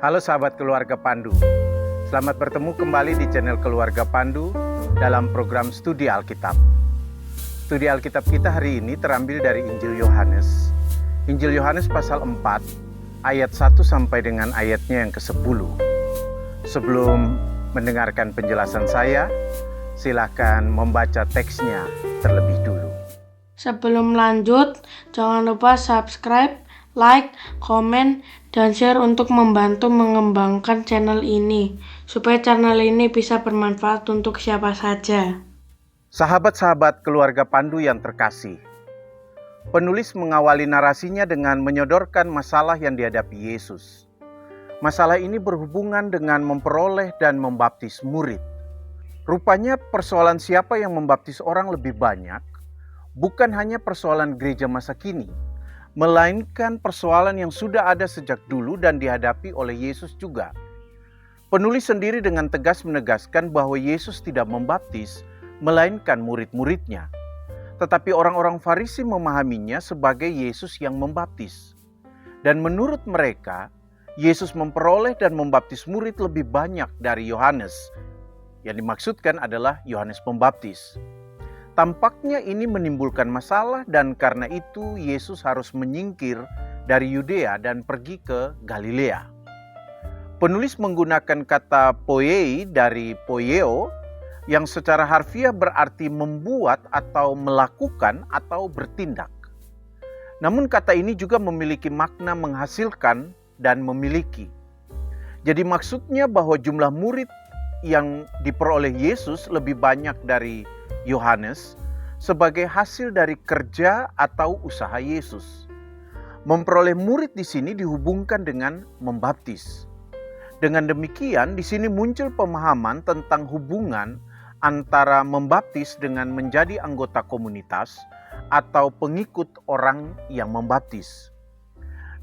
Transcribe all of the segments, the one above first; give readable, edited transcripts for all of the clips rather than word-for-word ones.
Halo sahabat keluarga Pandu, selamat bertemu kembali di channel keluarga Pandu dalam program Studi Alkitab. Studi Alkitab kita hari ini terambil dari Injil Yohanes. Injil Yohanes pasal 4 ayat 1 sampai dengan ayatnya yang ke-10. Sebelum mendengarkan penjelasan saya, silakan membaca teksnya terlebih dulu. Sebelum lanjut, jangan lupa subscribe, like, komen, dan share untuk membantu mengembangkan channel ini, supaya channel ini bisa bermanfaat untuk siapa saja. Sahabat-sahabat keluarga Pandu yang terkasih, penulis mengawali narasinya dengan menyodorkan masalah yang dihadapi Yesus. Masalah ini berhubungan dengan memperoleh dan membaptis murid. Rupanya persoalan siapa yang membaptis orang lebih banyak bukan hanya persoalan gereja masa kini, melainkan persoalan yang sudah ada sejak dulu dan dihadapi oleh Yesus juga. Penulis sendiri dengan tegas menegaskan bahwa Yesus tidak membaptis, melainkan murid-muridnya. Tetapi orang-orang Farisi memahaminya sebagai Yesus yang membaptis. Dan menurut mereka, Yesus memperoleh dan membaptis murid lebih banyak dari Yohanes. Yang dimaksudkan adalah Yohanes Pembaptis. Tampaknya ini menimbulkan masalah dan karena itu Yesus harus menyingkir dari Yudea dan pergi ke Galilea. Penulis menggunakan kata poiei dari poieo yang secara harfiah berarti membuat atau melakukan atau bertindak. Namun kata ini juga memiliki makna menghasilkan dan memiliki. Jadi maksudnya bahwa jumlah murid yang diperoleh Yesus lebih banyak dari Yohanes sebagai hasil dari kerja atau usaha Yesus. Memperoleh murid di sini dihubungkan dengan membaptis. Dengan demikian, di sini muncul pemahaman tentang hubungan antara membaptis dengan menjadi anggota komunitas atau pengikut orang yang membaptis.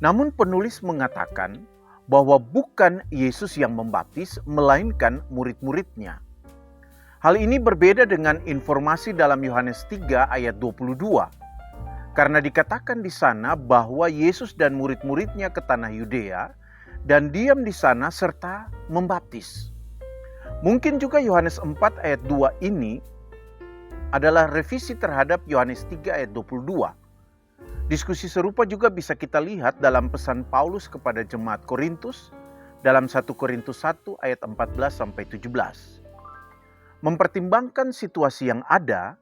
Namun penulis mengatakan bahwa bukan Yesus yang membaptis, melainkan murid-muridnya. Hal ini berbeda dengan informasi dalam Yohanes 3 ayat 22. Karena dikatakan di sana bahwa Yesus dan murid-muridnya ke tanah Yudea dan diam di sana serta membaptis. Mungkin juga Yohanes 4 ayat 2 ini adalah revisi terhadap Yohanes 3 ayat 22. Diskusi serupa juga bisa kita lihat dalam pesan Paulus kepada jemaat Korintus dalam 1 Korintus 1 ayat 14 sampai 17. Mempertimbangkan situasi yang ada,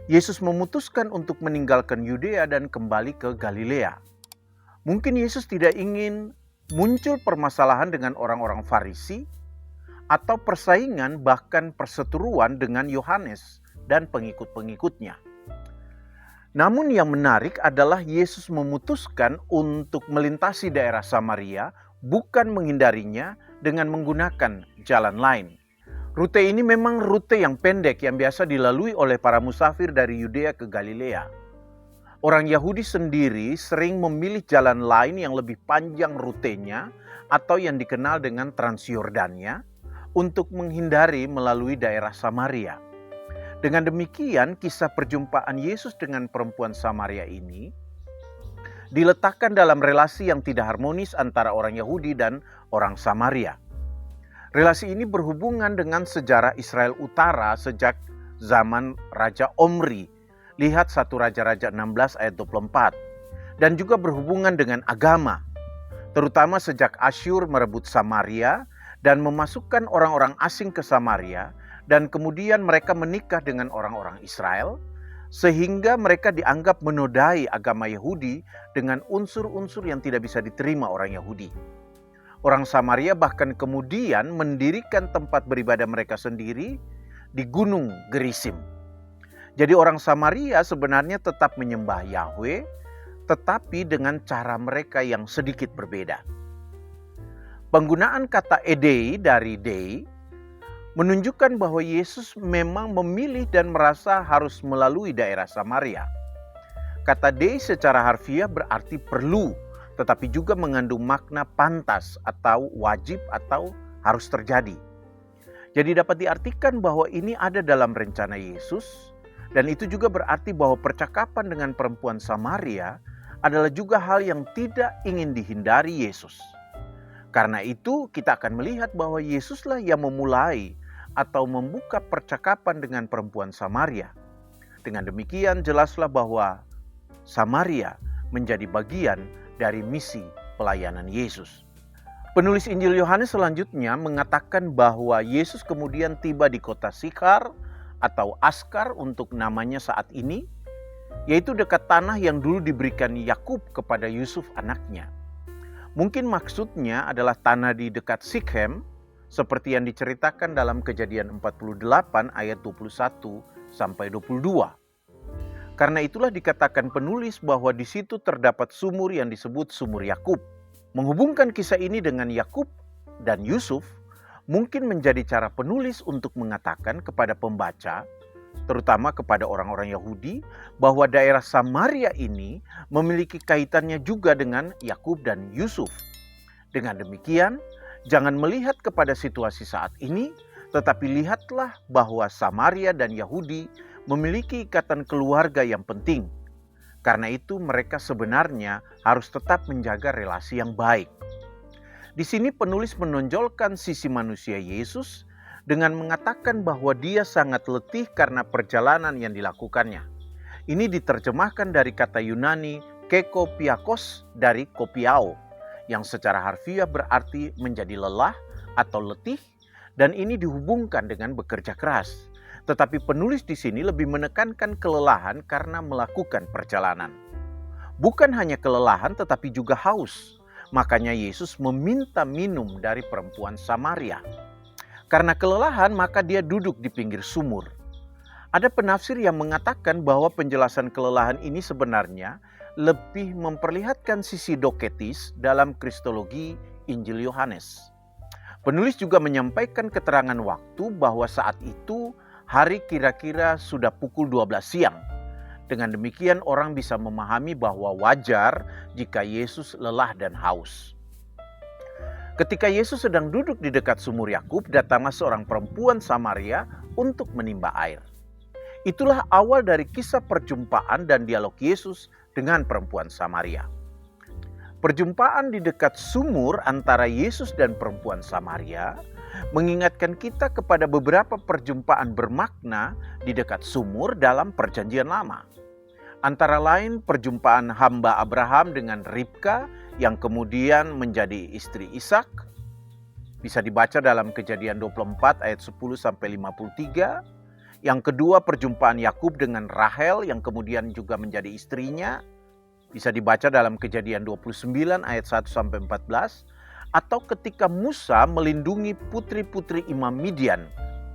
Yesus memutuskan untuk meninggalkan Yudea dan kembali ke Galilea. Mungkin Yesus tidak ingin muncul permasalahan dengan orang-orang Farisi atau persaingan bahkan perseteruan dengan Yohanes dan pengikut-pengikutnya. Namun yang menarik adalah Yesus memutuskan untuk melintasi daerah Samaria, bukan menghindarinya dengan menggunakan jalan lain. Rute ini memang rute yang pendek yang biasa dilalui oleh para musafir dari Yudea ke Galilea. Orang Yahudi sendiri sering memilih jalan lain yang lebih panjang rutenya atau yang dikenal dengan Transyordania untuk menghindari melalui daerah Samaria. Dengan demikian, kisah perjumpaan Yesus dengan perempuan Samaria ini diletakkan dalam relasi yang tidak harmonis antara orang Yahudi dan orang Samaria. Relasi ini berhubungan dengan sejarah Israel Utara sejak zaman Raja Omri. Lihat 1 Raja-Raja 16 ayat 24. Dan juga berhubungan dengan agama. Terutama sejak Asyur merebut Samaria dan memasukkan orang-orang asing ke Samaria. Dan kemudian mereka menikah dengan orang-orang Israel. Sehingga mereka dianggap menodai agama Yahudi dengan unsur-unsur yang tidak bisa diterima orang Yahudi. Orang Samaria bahkan kemudian mendirikan tempat beribadah mereka sendiri di Gunung Gerisim. Jadi orang Samaria sebenarnya tetap menyembah Yahweh, tetapi dengan cara mereka yang sedikit berbeda. Penggunaan kata edei dari dei menunjukkan bahwa Yesus memang memilih dan merasa harus melalui daerah Samaria. Kata dei secara harfiah berarti perlu, tetapi juga mengandung makna pantas atau wajib atau harus terjadi. Jadi dapat diartikan bahwa ini ada dalam rencana Yesus, dan itu juga berarti bahwa percakapan dengan perempuan Samaria adalah juga hal yang tidak ingin dihindari Yesus. Karena itu kita akan melihat bahwa Yesuslah yang memulai atau membuka percakapan dengan perempuan Samaria. Dengan demikian jelaslah bahwa Samaria menjadi bagian dari misi pelayanan Yesus. Penulis Injil Yohanes selanjutnya mengatakan bahwa Yesus kemudian tiba di kota Sikhar atau Askar untuk namanya saat ini, yaitu dekat tanah yang dulu diberikan Yakub kepada Yusuf anaknya. Mungkin maksudnya adalah tanah di dekat Sikhem, seperti yang diceritakan dalam Kejadian 48 ayat 21 sampai 22. Karena itulah dikatakan penulis bahwa di situ terdapat sumur yang disebut sumur Yakub. Menghubungkan kisah ini dengan Yakub dan Yusuf mungkin menjadi cara penulis untuk mengatakan kepada pembaca, terutama kepada orang-orang Yahudi, bahwa daerah Samaria ini memiliki kaitannya juga dengan Yakub dan Yusuf. Dengan demikian, jangan melihat kepada situasi saat ini, tetapi lihatlah bahwa Samaria dan Yahudi memiliki ikatan keluarga yang penting. Karena itu mereka sebenarnya harus tetap menjaga relasi yang baik. Di sini penulis menonjolkan sisi manusia Yesus dengan mengatakan bahwa dia sangat letih karena perjalanan yang dilakukannya. Ini diterjemahkan dari kata Yunani kekopiakos dari kopiao, yang secara harfiah berarti menjadi lelah atau letih, dan ini dihubungkan dengan bekerja keras. Tetapi penulis di sini lebih menekankan kelelahan karena melakukan perjalanan. Bukan hanya kelelahan tetapi juga haus. Makanya Yesus meminta minum dari perempuan Samaria. Karena kelelahan maka dia duduk di pinggir sumur. Ada penafsir yang mengatakan bahwa penjelasan kelelahan ini sebenarnya lebih memperlihatkan sisi doketis dalam kristologi Injil Yohanes. Penulis juga menyampaikan keterangan waktu bahwa saat itu hari kira-kira sudah pukul 12 siang. Dengan demikian orang bisa memahami bahwa wajar jika Yesus lelah dan haus. Ketika Yesus sedang duduk di dekat sumur Yakub, datanglah seorang perempuan Samaria untuk menimba air. Itulah awal dari kisah perjumpaan dan dialog Yesus dengan perempuan Samaria. Perjumpaan di dekat sumur antara Yesus dan perempuan Samaria mengingatkan kita kepada beberapa perjumpaan bermakna di dekat sumur dalam Perjanjian Lama. Antara lain perjumpaan hamba Abraham dengan Ribka yang kemudian menjadi istri Ishak. Bisa dibaca dalam Kejadian 24 ayat 10 sampai 53. Yang kedua perjumpaan Yakub dengan Rahel yang kemudian juga menjadi istrinya. Bisa dibaca dalam Kejadian 29 ayat 1 sampai 14. Atau ketika Musa melindungi putri-putri Imam Midian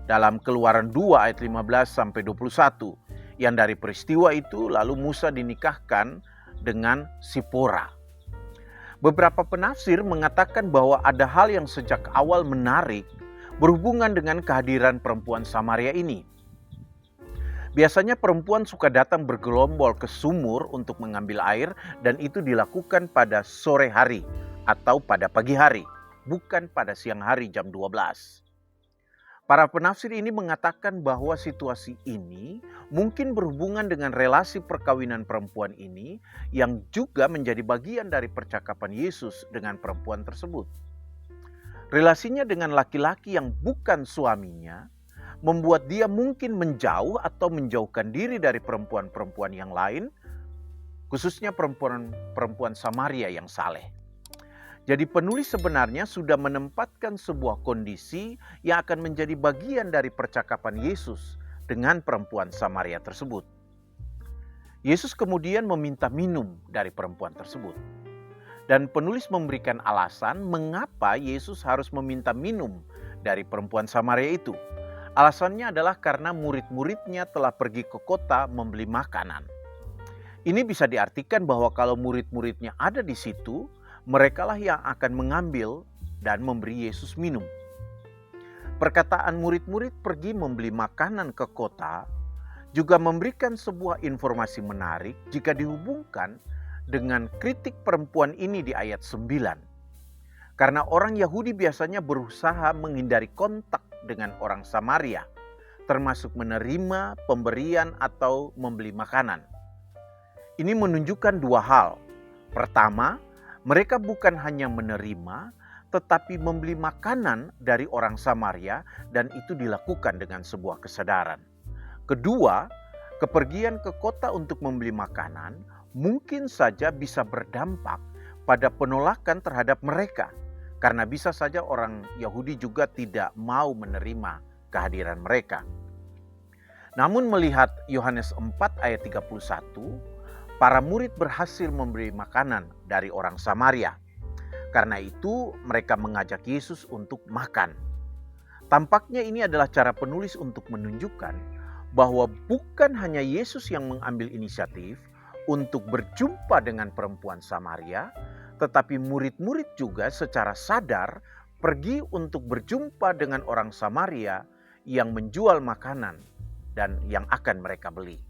dalam Keluaran 2 ayat 15 sampai 21, yang dari peristiwa itu lalu Musa dinikahkan dengan Sipora. Beberapa penafsir mengatakan bahwa ada hal yang sejak awal menarik berhubungan dengan kehadiran perempuan Samaria ini. Biasanya perempuan suka datang bergelombol ke sumur untuk mengambil air, dan itu dilakukan pada sore hari atau pada pagi hari, bukan pada siang hari jam 12. Para penafsir ini mengatakan bahwa situasi ini mungkin berhubungan dengan relasi perkawinan perempuan ini yang juga menjadi bagian dari percakapan Yesus dengan perempuan tersebut. Relasinya dengan laki-laki yang bukan suaminya membuat dia mungkin menjauh atau menjauhkan diri dari perempuan-perempuan yang lain, khususnya perempuan Samaria yang saleh. Jadi penulis sebenarnya sudah menempatkan sebuah kondisi yang akan menjadi bagian dari percakapan Yesus dengan perempuan Samaria tersebut. Yesus kemudian meminta minum dari perempuan tersebut. Dan penulis memberikan alasan mengapa Yesus harus meminta minum dari perempuan Samaria itu. Alasannya adalah karena murid-muridnya telah pergi ke kota membeli makanan. Ini bisa diartikan bahwa kalau murid-muridnya ada di situ, merekalah yang akan mengambil dan memberi Yesus minum. Perkataan murid-murid pergi membeli makanan ke kota juga memberikan sebuah informasi menarik jika dihubungkan dengan kritik perempuan ini di ayat 9. Karena orang Yahudi biasanya berusaha menghindari kontak dengan orang Samaria, termasuk menerima pemberian atau membeli makanan. Ini menunjukkan dua hal. Pertama, mereka bukan hanya menerima, tetapi membeli makanan dari orang Samaria, dan itu dilakukan dengan sebuah kesadaran. Kedua, kepergian ke kota untuk membeli makanan mungkin saja bisa berdampak pada penolakan terhadap mereka, karena bisa saja orang Yahudi juga tidak mau menerima kehadiran mereka. Namun melihat Yohanes 4 ayat 31, para murid berhasil membeli makanan dari orang Samaria. Karena itu mereka mengajak Yesus untuk makan. Tampaknya ini adalah cara penulis untuk menunjukkan bahwa bukan hanya Yesus yang mengambil inisiatif untuk berjumpa dengan perempuan Samaria, tetapi murid-murid juga secara sadar pergi untuk berjumpa dengan orang Samaria yang menjual makanan dan yang akan mereka beli.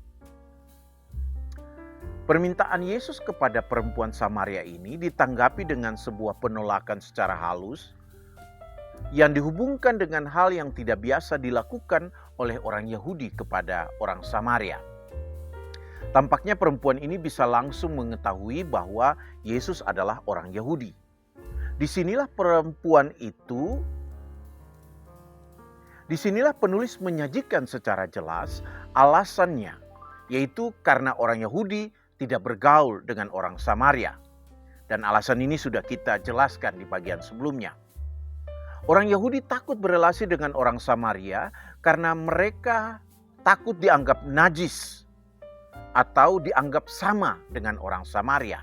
Permintaan Yesus kepada perempuan Samaria ini ditanggapi dengan sebuah penolakan secara halus yang dihubungkan dengan hal yang tidak biasa dilakukan oleh orang Yahudi kepada orang Samaria. Tampaknya perempuan ini bisa langsung mengetahui bahwa Yesus adalah orang Yahudi. Disinilah penulis menyajikan secara jelas alasannya, yaitu karena orang Yahudi tidak bergaul dengan orang Samaria. Dan alasan ini sudah kita jelaskan di bagian sebelumnya. Orang Yahudi takut berelasi dengan orang Samaria karena mereka takut dianggap najis atau dianggap sama dengan orang Samaria.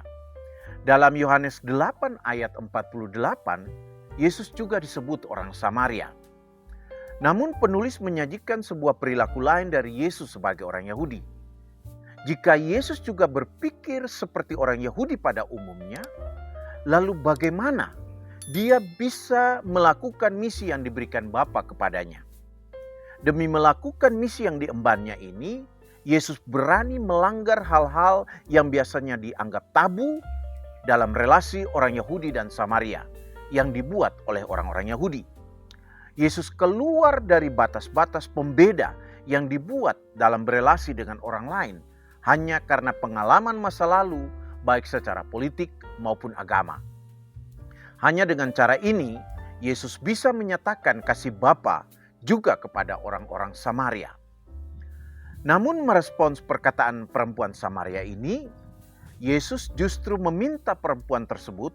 Dalam Yohanes 8 ayat 48, Yesus juga disebut orang Samaria. Namun penulis menyajikan sebuah perilaku lain dari Yesus sebagai orang Yahudi. Jika Yesus juga berpikir seperti orang Yahudi pada umumnya, lalu bagaimana dia bisa melakukan misi yang diberikan Bapa kepadanya? Demi melakukan misi yang diembannya ini, Yesus berani melanggar hal-hal yang biasanya dianggap tabu dalam relasi orang Yahudi dan Samaria yang dibuat oleh orang-orang Yahudi. Yesus keluar dari batas-batas pembeda yang dibuat dalam berelasi dengan orang lain, hanya karena pengalaman masa lalu, baik secara politik maupun agama. Hanya dengan cara ini, Yesus bisa menyatakan kasih Bapa juga kepada orang-orang Samaria. Namun merespons perkataan perempuan Samaria ini, Yesus justru meminta perempuan tersebut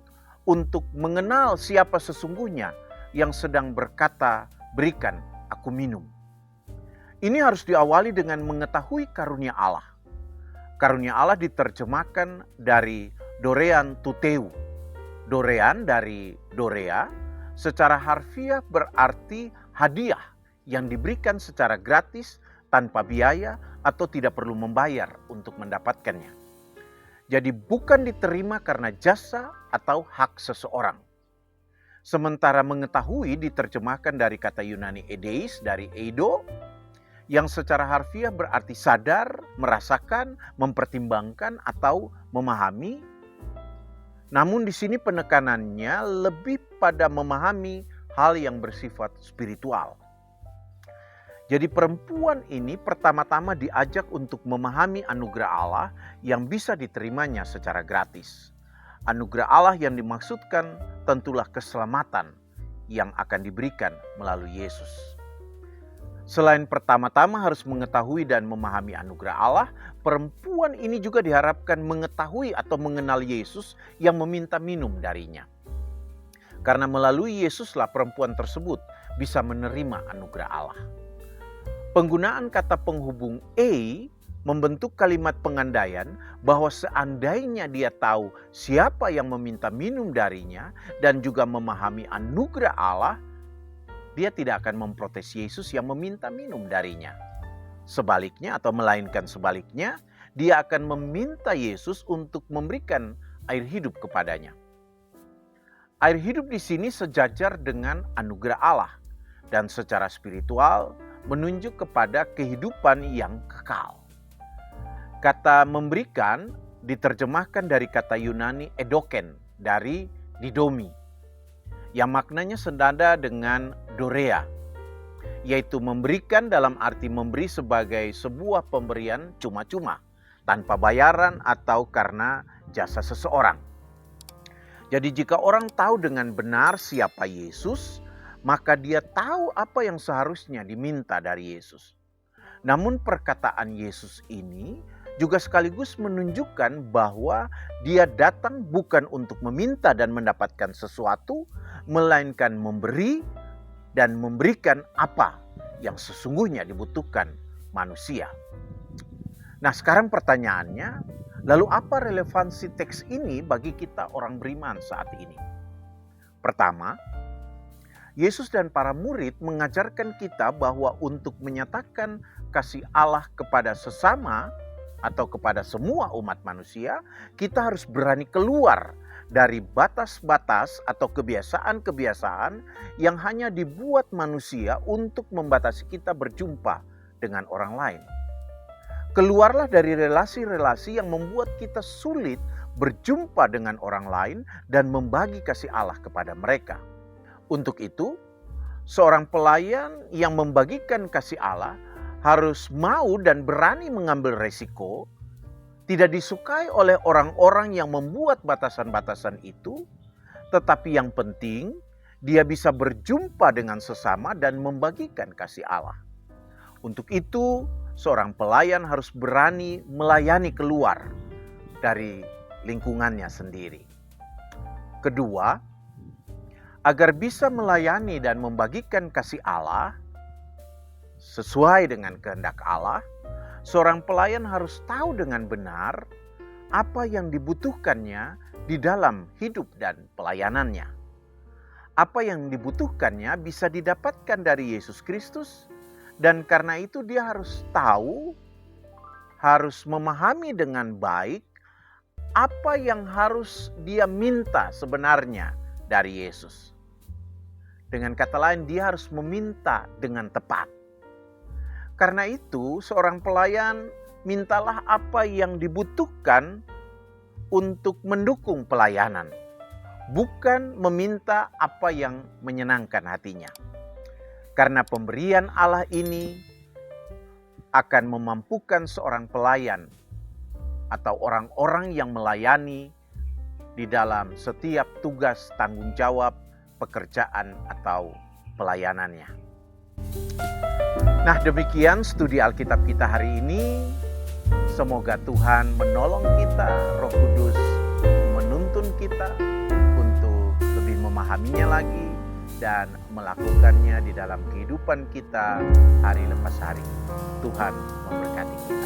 untuk mengenal siapa sesungguhnya yang sedang berkata, "Berikan aku minum." Ini harus diawali dengan mengetahui karunia Allah. Karunia Allah diterjemahkan dari Dorean Tuteu. Dorean dari Dorea secara harfiah berarti hadiah yang diberikan secara gratis tanpa biaya atau tidak perlu membayar untuk mendapatkannya. Jadi bukan diterima karena jasa atau hak seseorang. Sementara mengetahui diterjemahkan dari kata Yunani edeis dari eido, yang secara harfiah berarti sadar, merasakan, mempertimbangkan, atau memahami. Namun di sini penekanannya lebih pada memahami hal yang bersifat spiritual. Jadi perempuan ini pertama-tama diajak untuk memahami anugerah Allah yang bisa diterimanya secara gratis. Anugerah Allah yang dimaksudkan tentulah keselamatan yang akan diberikan melalui Yesus. Selain pertama-tama harus mengetahui dan memahami anugerah Allah, perempuan ini juga diharapkan mengetahui atau mengenal Yesus yang meminta minum darinya. Karena melalui Yesuslah perempuan tersebut bisa menerima anugerah Allah. Penggunaan kata penghubung membentuk kalimat pengandaian bahwa seandainya dia tahu siapa yang meminta minum darinya dan juga memahami anugerah Allah, dia tidak akan memprotes Yesus yang meminta minum darinya. Sebaliknya atau melainkan sebaliknya, dia akan meminta Yesus untuk memberikan air hidup kepadanya. Air hidup di sini sejajar dengan anugerah Allah dan secara spiritual menunjuk kepada kehidupan yang kekal. Kata memberikan diterjemahkan dari kata Yunani edoken dari didomi, yang maknanya senada dengan dorea, yaitu memberikan dalam arti memberi sebagai sebuah pemberian cuma-cuma, tanpa bayaran atau karena jasa seseorang. Jadi jika orang tahu dengan benar siapa Yesus, maka dia tahu apa yang seharusnya diminta dari Yesus. Namun perkataan Yesus ini juga sekaligus menunjukkan bahwa dia datang bukan untuk meminta dan mendapatkan sesuatu, melainkan memberi dan memberikan apa yang sesungguhnya dibutuhkan manusia. Nah, sekarang pertanyaannya, lalu apa relevansi teks ini bagi kita orang beriman saat ini? Pertama, Yesus dan para murid mengajarkan kita bahwa untuk menyatakan kasih Allah kepada sesama atau kepada semua umat manusia, kita harus berani keluar dari batas-batas atau kebiasaan-kebiasaan yang hanya dibuat manusia untuk membatasi kita berjumpa dengan orang lain. Keluarlah dari relasi-relasi yang membuat kita sulit berjumpa dengan orang lain dan membagi kasih Allah kepada mereka. Untuk itu, seorang pelayan yang membagikan kasih Allah harus mau dan berani mengambil resiko, tidak disukai oleh orang-orang yang membuat batasan-batasan itu, tetapi yang penting dia bisa berjumpa dengan sesama dan membagikan kasih Allah. Untuk itu, seorang pelayan harus berani melayani keluar dari lingkungannya sendiri. Kedua, agar bisa melayani dan membagikan kasih Allah sesuai dengan kehendak Allah, seorang pelayan harus tahu dengan benar apa yang dibutuhkannya di dalam hidup dan pelayanannya. Apa yang dibutuhkannya bisa didapatkan dari Yesus Kristus, dan karena itu dia harus tahu, harus memahami dengan baik apa yang harus dia minta sebenarnya dari Yesus. Dengan kata lain, dia harus meminta dengan tepat. Karena itu, seorang pelayan mintalah apa yang dibutuhkan untuk mendukung pelayanan, bukan meminta apa yang menyenangkan hatinya. Karena pemberian Allah ini akan memampukan seorang pelayan atau orang-orang yang melayani di dalam setiap tugas tanggung jawab, pekerjaan atau pelayanannya. Nah, demikian studi Alkitab kita hari ini. Semoga Tuhan menolong kita, Roh Kudus menuntun kita untuk lebih memahaminya lagi dan melakukannya di dalam kehidupan kita hari lepas hari. Tuhan memberkati kita.